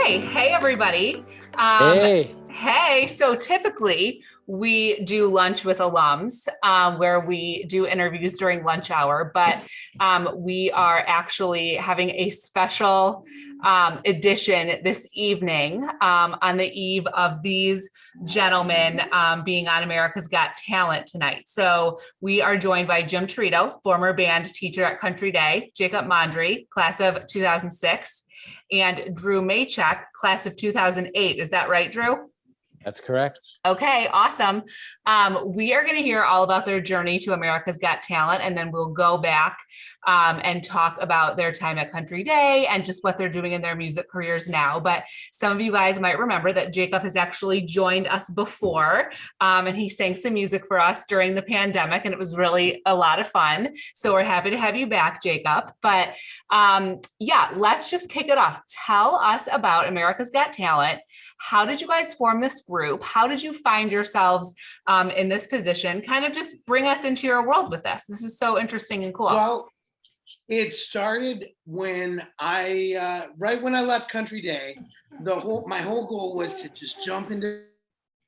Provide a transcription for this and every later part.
Okay. Hey, everybody. Hey, Hey, so typically we do lunch with alums where we do interviews during lunch hour, but we are actually having a special edition this evening on the eve of these gentlemen being on America's Got Talent tonight. So we are joined by Jim Territo, former band teacher at Country Day, Jacob Mondry, class of 2006, and Drew Machak, class of 2008. Is that right, Drew? that's correct. Okay, awesome. We are going to hear all about their journey to America's Got Talent, and then we'll go back and talk about their time at Country Day and just what they're doing in their music careers now. But some of you guys might remember that Jacob has actually joined us before, and he sang some music for us during the pandemic, and it was really a lot of fun. So we're happy to have you back, Jacob. But yeah, let's just kick it off. Tell us about America's Got Talent. How did you guys form this group? How did you find yourselves in this position? Kind of just bring us into your world with this. This is so interesting and cool. Well, it started when right when I left Country Day. My whole goal was to just jump into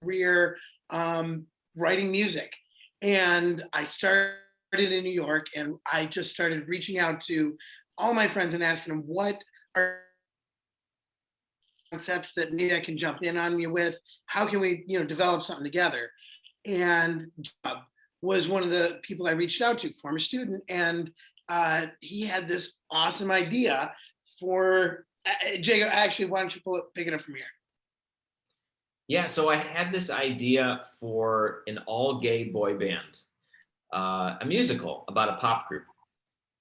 career writing music, and I started in New York, and I just started reaching out to all my friends and asking them what are concepts that maybe I can jump in on you with. How can we, develop something together? And Bob was one of the people I reached out to, former student, and he had this awesome idea for Jacob. Actually, why don't you pick it up from here? Yeah, so I had this idea for an all-gay boy band, a musical about a pop group.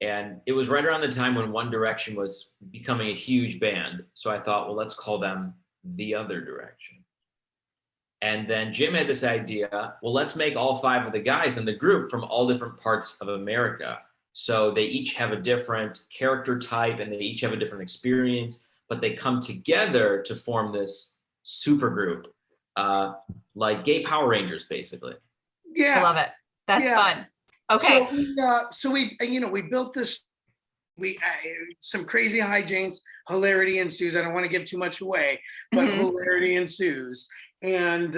And it was right around the time when One Direction was becoming a huge band. So I thought, well, let's call them The Other Direction. And then Jim had this idea, well, let's make all five of the guys in the group from all different parts of America. So they each have a different character type and they each have a different experience, but they come together to form this super group, like gay Power Rangers, basically. Yeah. I love it. That's fun. Okay. So we built this. Some crazy hijinks, hilarity ensues. I don't want to give too much away, but hilarity ensues, and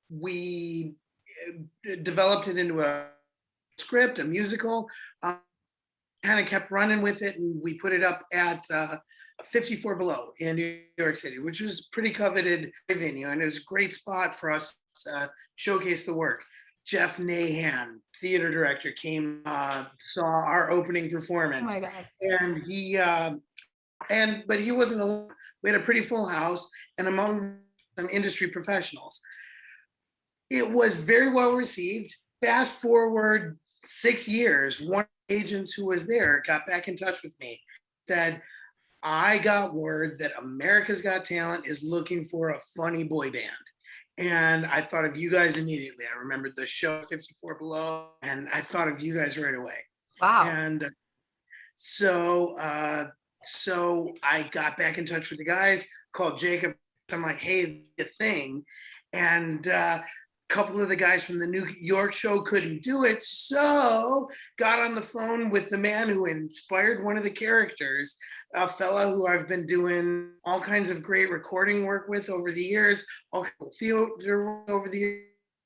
we developed it into a script, a musical. Kind of kept running with it, and we put it up at 54 Below in New York City, which was pretty coveted venue, and it was a great spot for us to showcase the work. Jeff Nahan, theater director, came, saw our opening performance. Oh my God. And but he wasn't alone. We had a pretty full house, and among some industry professionals. It was very well received. Fast forward 6 years, one of the agents who was there got back in touch with me, said, I got word that America's Got Talent is looking for a funny boy band. And I thought of you guys immediately. I remembered the show 54 Below, and I thought of you guys right away. Wow. And so I got back in touch with the guys, called Jacob. I'm like, hey, the thing. And a couple of the guys from the New York show couldn't do it. So got on the phone with the man who inspired one of the characters, a fella who I've been doing all kinds of great recording work with over the years, all theater over the years,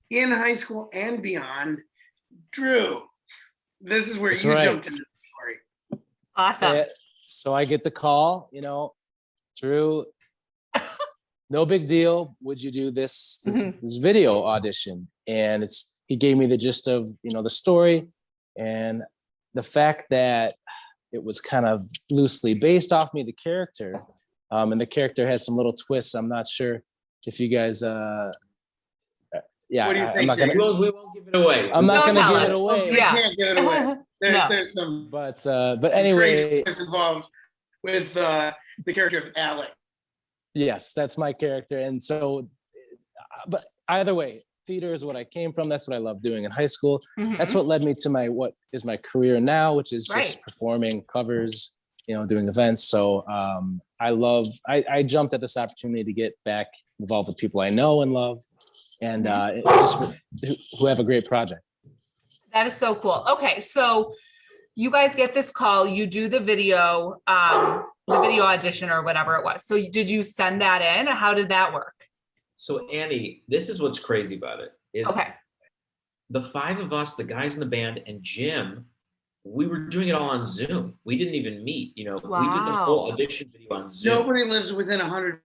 in high school and beyond. Drew, this is where you jumped into the story. Awesome. So I get the call, Drew, no big deal. Would you do this video audition? And he gave me the gist of, the story, and the fact that it was kind of loosely based off me, the character, and the character has some little twists. I'm not sure if you guys, What do you think? We won't give it away. I'm not going to give it away. We can't give it away. There's some. But anyway, crazy involved with the character of Alec. Yes, that's my character. And so, but either way, theater is what I came from. That's what I love doing in high school. That's what led me to what is my career now, which is just performing covers, doing events. So I jumped at this opportunity to get back involved with people I know and love, and just who have a great project. That is so cool. Okay, so you guys get this call, you do the video audition or whatever it was. So did you send that in? How did that work? So Annie, this is what's crazy about it is Okay. the 5 of us, the guys in the band and Jim, we were doing it all on Zoom. We didn't even meet, we did the whole Wow. audition video on Zoom. Nobody lives within 100 of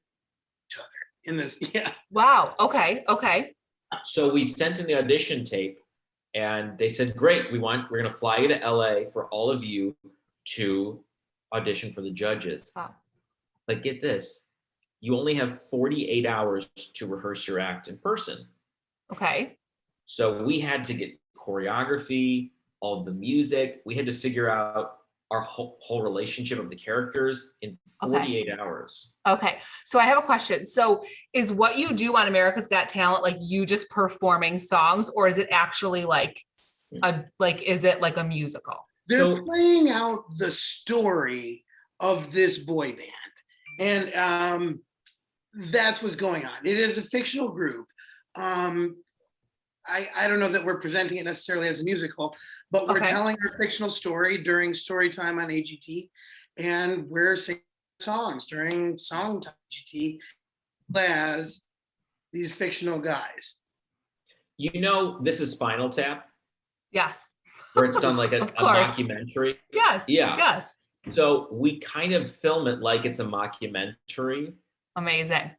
each other in this. Yeah. Wow. Okay. Okay. So we sent in the audition tape and they said, great, we're going to fly you to LA for all of you to audition for the judges. Wow. But get this, you only have 48 hours to rehearse your act in person. Okay. So we had to get choreography, all of the music. We had to figure out our whole relationship of the characters in 48 hours. Okay. So I have a question. So is what you do on America's Got Talent, like you just performing songs, or is it actually like is it like a musical? They're playing out the story of this boy band. And that's what's going on. It is a fictional group. I don't know that we're presenting it necessarily as a musical, but we're telling our fictional story during story time on AGT, and we're singing songs during song time AGT as these fictional guys. This is Spinal Tap. Yes. Where it's done like a mockumentary. Yes. Yeah. Yes. So we kind of film it like it's a mockumentary. Amazing.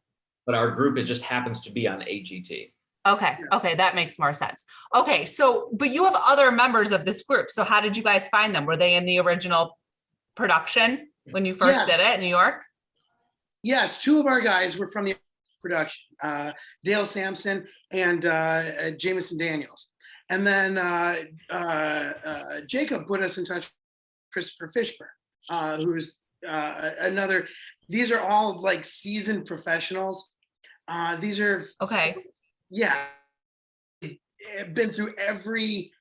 But our group, it just happens to be on AGT. Okay. Okay. That makes more sense. Okay. So, but you have other members of this group. So how did you guys find them? Were they in the original production when you first did it in New York? Yes. 2 of our guys were from the production, Dale Sampson and Jameson Daniels. And then Jacob put us in touch with Christopher Fishburne, who's another. These are all like seasoned professionals. These are been through every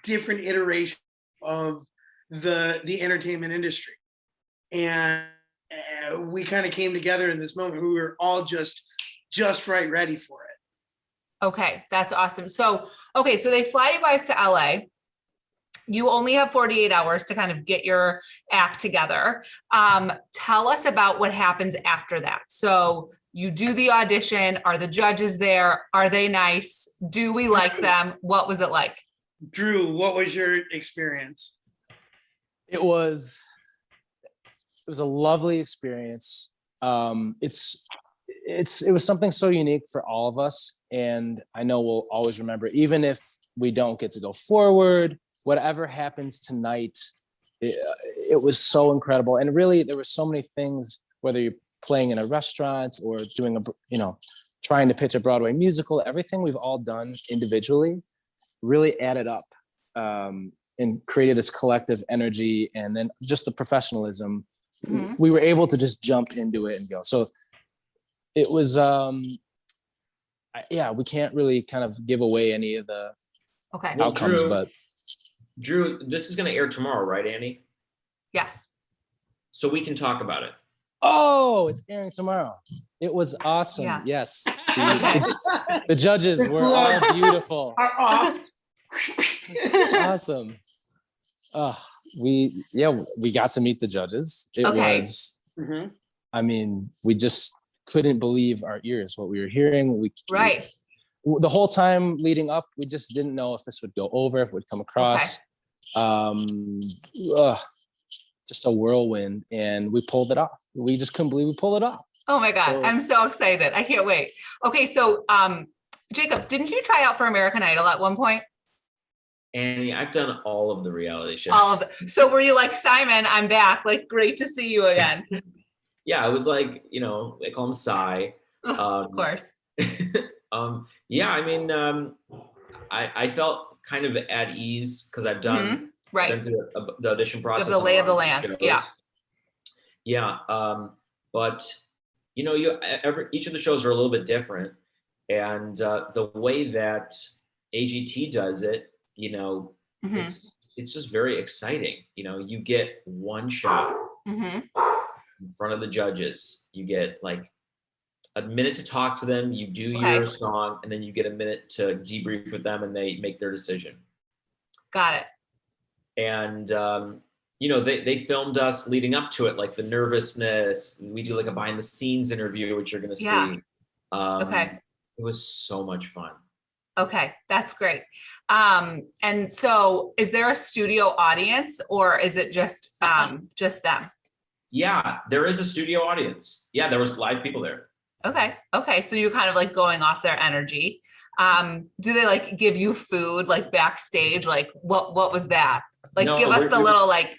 different iteration of the entertainment industry, and we kind of came together in this moment. We were all just right ready for it. Okay, that's awesome. So they fly you guys to LA. You only have 48 hours to kind of get your act together. Tell us about what happens after that. So you do the audition. Are the judges there? Are they nice? Do we like them? What was it like? Drew, what was your experience? It was a lovely experience. It was something so unique for all of us, and I know we'll always remember it. Even if we don't get to go forward, whatever happens tonight, it was so incredible. And really, there were so many things, whether you're playing in a restaurant or doing trying to pitch a Broadway musical, everything we've all done individually really added up and created this collective energy, and then just the professionalism. Mm-hmm. We were able to just jump into it and go. So it was, we can't really kind of give away any of the outcomes, but Drew, this is going to air tomorrow, right, Annie? Yes. So we can talk about it. Oh, it's airing tomorrow. It was awesome. Yeah. Yes. The judges were all beautiful. Awesome. We got to meet the judges. It was, I mean, we just couldn't believe our ears, what we were hearing. The whole time leading up, we just didn't know if this would go over, if it would come across. Just a whirlwind, and we pulled it off. We just couldn't believe we pulled it off. Oh my God, I'm so excited. I can't wait. Okay, so Jacob, didn't you try out for American Idol at one point? Annie, I've done all of the reality shows. All of it. So were you like, Simon, I'm back. Like, great to see you again. Yeah, I was like, they call him Cy. Of course. I mean, I felt kind of at ease because I've done been through the audition process. The lay of the land. Shows. Yeah. Yeah. But each of the shows are a little bit different, and the way that AGT does it, it's just very exciting. You get one shot in front of the judges. You get like a minute to talk to them. You do your song, and then you get a minute to debrief with them, and they make their decision. Got it. And you know, they filmed us leading up to it, like the nervousness. We do like a behind the scenes interview, which you're going to Yeah. see. Okay. It was so much fun. Okay, that's great. And so is there a studio audience or is it just them? Yeah, there is a studio audience. Yeah, there was live people there. Okay. Okay. So you're kind of like going off their energy. Do they like give you food like backstage? Like what was that? Like No, give us the we little were, like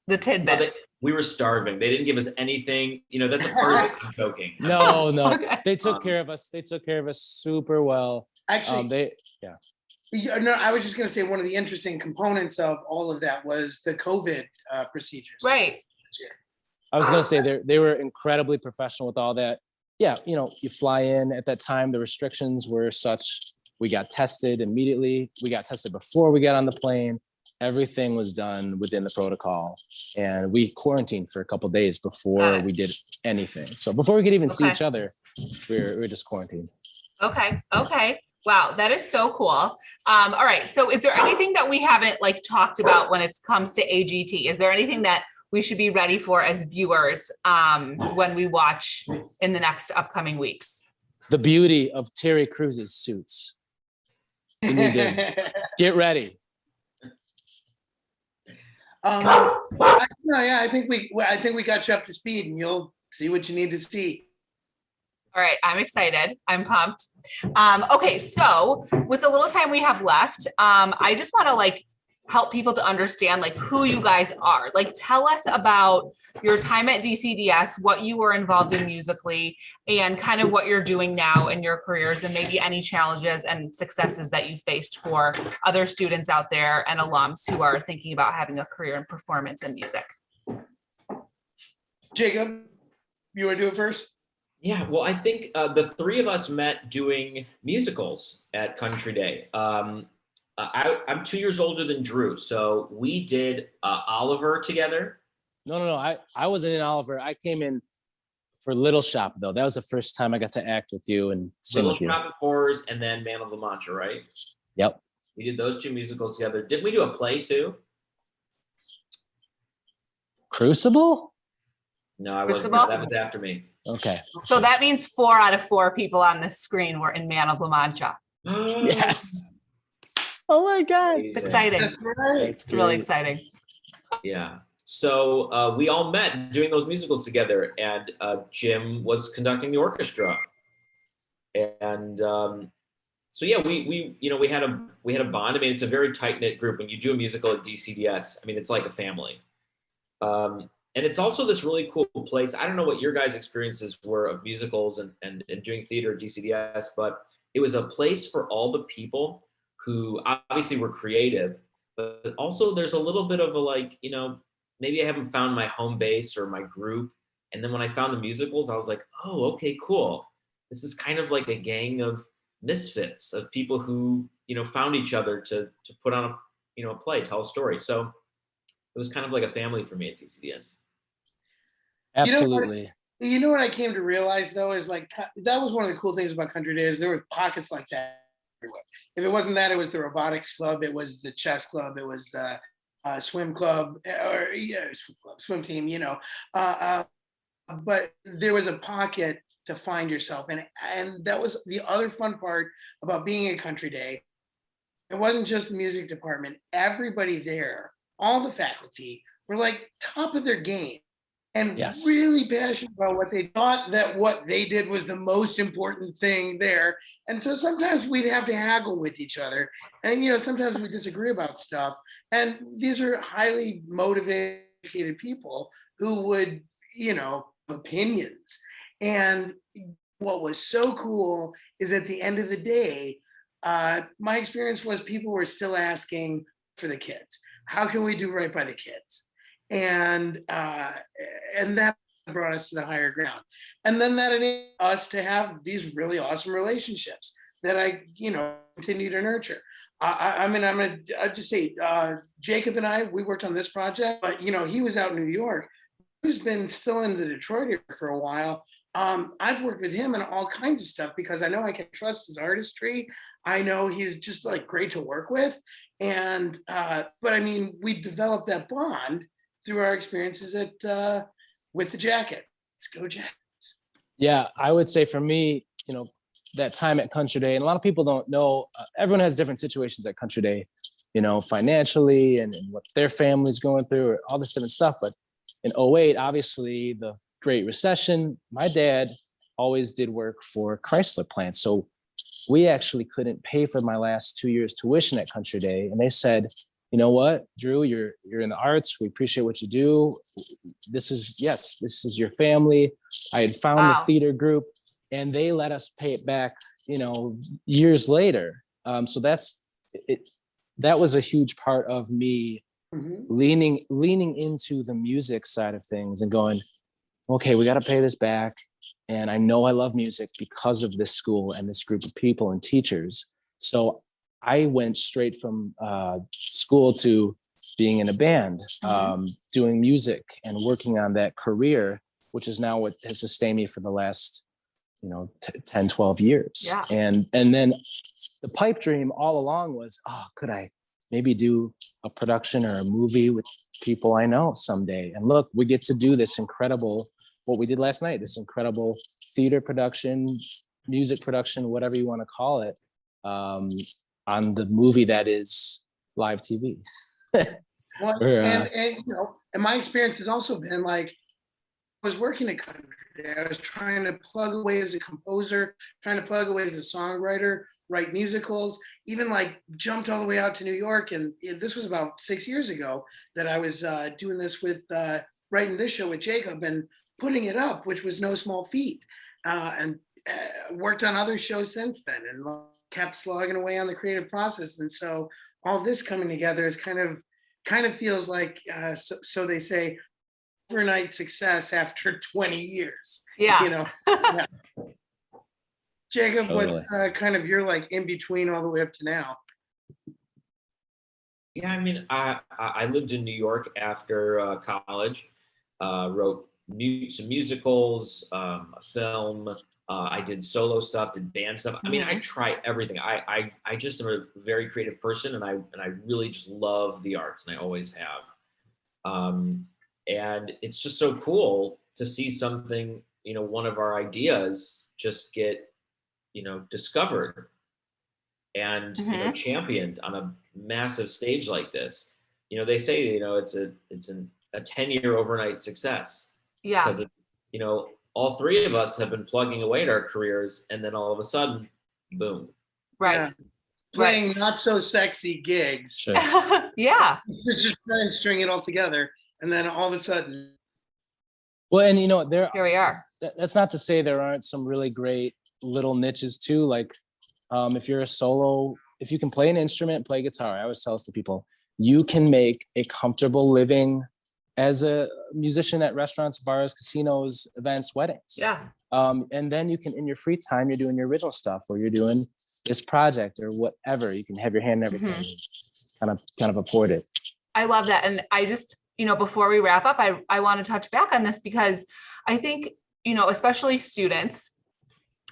the no, tidbits. we were starving. They didn't give us anything. You know, that's a part of it. Joking. No, Okay. they took care of us. They took care of us super well. Actually, Yeah. no, I was just going to say one of the interesting components of all of that was the COVID procedures. Right. This year. I was gonna say they were incredibly professional with all that. Yeah, you know, you fly in at that time, the restrictions were such, we got tested immediately. We got tested before we got on the plane. Everything was done within the protocol. And we quarantined for a couple of days before we did anything. So before we could even see each other, we were just quarantined. Okay. Okay. Wow, that is so cool. All right. So is there anything that we haven't like talked about when it comes to AGT? Is there anything that we should be ready for as viewers when we watch in the next upcoming weeks? The beauty of Terry Cruz's suits. You need to get ready. I think we got you up to speed, and you'll see what you need to see. All right, I'm excited. I'm pumped. Okay, so with the little time we have left, I just want to like help people to understand like who you guys are. Like tell us about your time at DCDS, what you were involved in musically, and kind of what you're doing now in your careers, and maybe any challenges and successes that you faced for other students out there and alums who are thinking about having a career in performance and music. Jacob, you want to do it first? Yeah, well, I think the three of us met doing musicals at Country Day. I'm 2 years older than Drew, so we did Oliver together. No. I wasn't in Oliver. I came in for Little Shop, though. That was the first time I got to act with you and sing Little with you. Shop of Horrors, and then Man of La Mancha, right? Yep. We did those two musicals together. Didn't we do a play too? Crucible? No, I wasn't. Crucible? That was after me. Okay. So that means 4 out of 4 people on this screen were in Man of La Mancha. Yes. Oh my God. It's exciting. That's right. It's really exciting. Yeah. So we all met doing those musicals together, and Jim was conducting the orchestra. And so yeah, we had a bond. I mean, it's a very tight knit group. When you do a musical at DCDS, I mean, it's like a family. And it's also this really cool place. I don't know what your guys' experiences were of musicals and doing theater at DCDS, but it was a place for all the people who obviously were creative, but also there's a little bit of a like, you know, maybe I haven't found my home base or my group. And then when I found the musicals, I was like, oh, okay, cool. This is kind of like a gang of misfits of people who, you know, found each other to put on a play, tell a story. So it was kind of like a family for me at DCDS. Absolutely. You know what I came to realize though is like that was one of the cool things about Country Day is there were pockets like that everywhere. If it wasn't that, it was the robotics club, it was the chess club, it was the swim club or swim team, you know. But there was a pocket to find yourself, and that was the other fun part about being at Country Day. It wasn't just the music department; everybody there, all the faculty, were like top of their game. And really passionate about what they thought that what they did was the most important thing there. And so sometimes we'd have to haggle with each other. And, you know, sometimes we disagree about stuff. And these are highly motivated people who would, you know, opinions. And what was so cool is at the end of the day, my experience was people were still asking for the kids. How can we do right by the kids? And that brought us to the higher ground. And then that enabled us to have these really awesome relationships that I, you know, continue to nurture. I mean, I'll just say, Jacob and I, we worked on this project, but, you know, he was out in New York. He's been still in the Detroit area for a while. I've worked with him in all kinds of stuff because I know I can trust his artistry. I know he's just like great to work with. And, but I mean, we developed that bond through our experiences with the Jacket. Let's go Jackets. Yeah, I would say for me, that time at Country Day, and a lot of people don't know, everyone has different situations at Country Day, financially and what their family's going through, or all this different stuff. But in '08, obviously the Great Recession, my dad always did work for Chrysler plants. So we actually couldn't pay for my last 2 years tuition at Country Day. And they said, you know what, Drew, you're in the arts. We appreciate what you do. This is your family. I had found Wow. the theater group and they let us pay it back, years later. So that was a huge part of me leaning into the music side of things and going, okay, we got to pay this back. And I know I love music because of this school and this group of people and teachers. So I went straight from school to being in a band, doing music and working on that career, which is now what has sustained me for the last, 10, 12 years. Yeah. And then the pipe dream all along was, could I maybe do a production or a movie with people I know someday? And look, we get to do this incredible, what we did last night, this incredible theater production, music production, whatever you want to call it, on the movie that is live TV. Well, and my experience has also been like, I was working at Country Day. I was trying to plug away as a composer, trying to plug away as a songwriter, write musicals, even like jumped all the way out to New York. And this was about 6 years ago that I was doing this with writing this show with Jacob and putting it up, which was no small feat. And worked on other shows since then and kept slogging away on the creative process. And so all this coming together is kind of feels like, so they say, overnight success after 20 years. Yeah. Yeah. Jacob, Totally. what's kind of your like in between all the way up to now? Yeah, I mean, I lived in New York after college, wrote some musicals, a film. I did solo stuff, did band stuff. I mean, I try everything. I just am a very creative person, and I really just love the arts, and I always have. And it's just so cool to see something, one of our ideas just get, discovered and championed on a massive stage like this. They say, it's a 10-year overnight success. Yeah. Because it's, all three of us have been plugging away at our careers, and then all of a sudden, boom. Right. Yeah. Playing not so sexy gigs. Sure. Yeah. Just try and string it all together. And then all of a sudden. Well, and Here we are. that's not to say there aren't some really great little niches too. Like if you're a solo, if you can play an instrument, play guitar, I always tell this to people, you can make a comfortable living as a musician at restaurants, bars, casinos, events, weddings. Yeah. And then you can, in your free time, you're doing your original stuff, or you're doing this project or whatever. You can have your hand in everything, and kind of afford it. I love that. And I just, before we wrap up, I want to touch back on this because I think, especially students,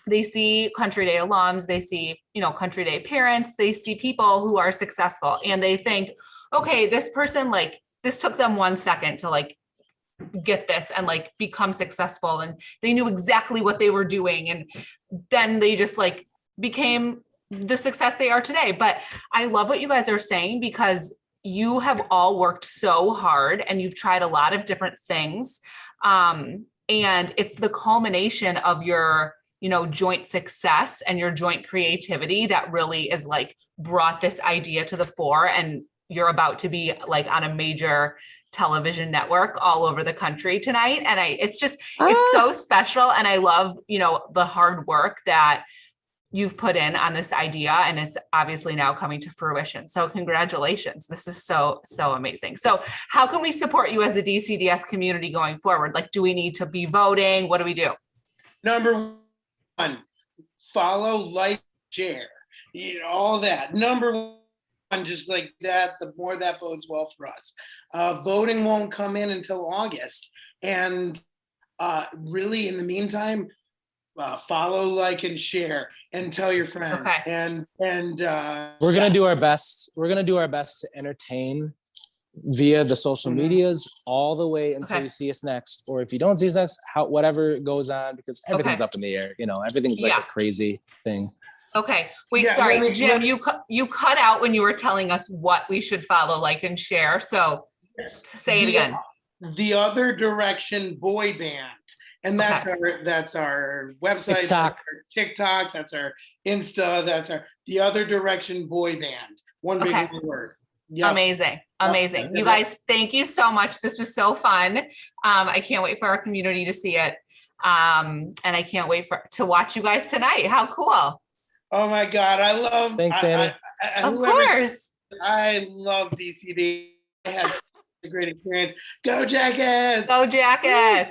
they see Country Day alums, they see, Country Day parents, they see people who are successful and they think, okay, this person, like, this took them 1 second to like get this and like become successful. And they knew exactly what they were doing. And then they just like became the success they are today. But I love what you guys are saying because you have all worked so hard and you've tried a lot of different things. And it's the culmination of your, joint success and your joint creativity that really is like brought this idea to the fore. And you're about to be like on a major television network all over the country tonight. And it's so special. And I love, the hard work that you've put in on this idea, and it's obviously now coming to fruition. So congratulations. This is so, so amazing. So how can we support you as a DCDS community going forward? Like, do we need to be voting? What do we do? Number one, follow, like, share, all that. Number one, just like that, the more that bodes well for us. Voting won't come in until August. And really, in the meantime, follow, like, and share, and tell your friends. Okay. And We're gonna do our best. We're gonna do our best to entertain via the social medias all the way until Okay. you see us next, or if you don't see us next, whatever goes on, because everything's Okay. up in the air. Everything's like Yeah. a crazy thing. Okay. Wait, Yeah, sorry, Jim, you cut out when you were telling us what we should follow, like, and share. So say it again. The Other Direction Boy Band. And that's our website, TikTok. that's our TikTok, that's our Insta, that's our The Other Direction Boy Band. One big Okay. word. Yep. Amazing. Amazing. You guys, thank you so much. This was so fun. I can't wait for our community to see it. And I can't wait to watch you guys tonight. How cool. Oh my God. I love. Thanks, Annie. Of course. I love DCD. I had a great experience. Go Jackets. Go Jackets.